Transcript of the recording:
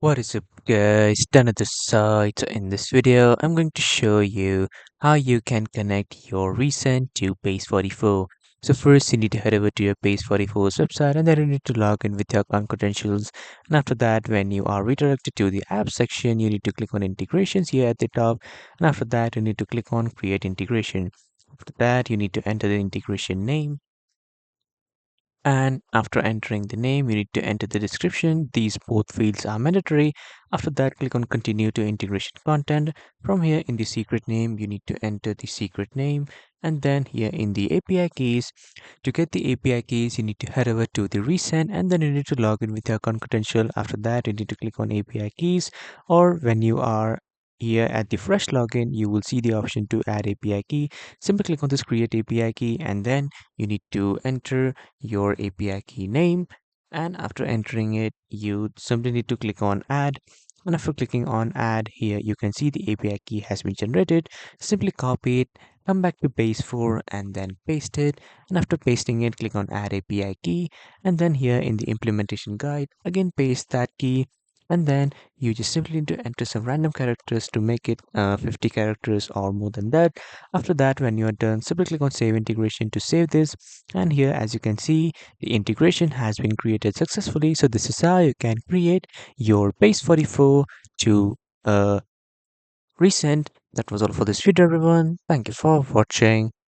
What is up guys, done at the site. So in this video I'm going to show you how you can connect your Resend to Base44. So first you need to head over to your Base44's website, and then you need to log in with your account credentials, and after that when you are redirected to the app section you need to click on integrations here at the top, and after that you need to click on create integration. After that you need to enter the integration name, and after entering the name you need to enter the description. These both fields are mandatory. After that click on continue to integration content. From here in the secret name you need to enter the secret name, and then here in the API keys, to get the API keys you need to head over to the resend, and then you need to log in with your account credential. After that you need to click on API keys, or when you are here at the fresh login you will see the option to add API key. Simply click on this create API key, and then you need to enter your API key name, and after entering it you simply need to click on add, and after clicking on add here you can see the API key has been generated. Simply copy it, come back to base 4 and then paste it, and after pasting it click on add API key, and then here in the implementation guide again paste that key, and then you just simply need to enter some random characters to make it 50 characters or more than that. After that when you are done simply click on save integration to save this, and here as you can see the integration has been created successfully. So this is how you can create your Base44 to resend. That was all for this video everyone. Thank you for watching.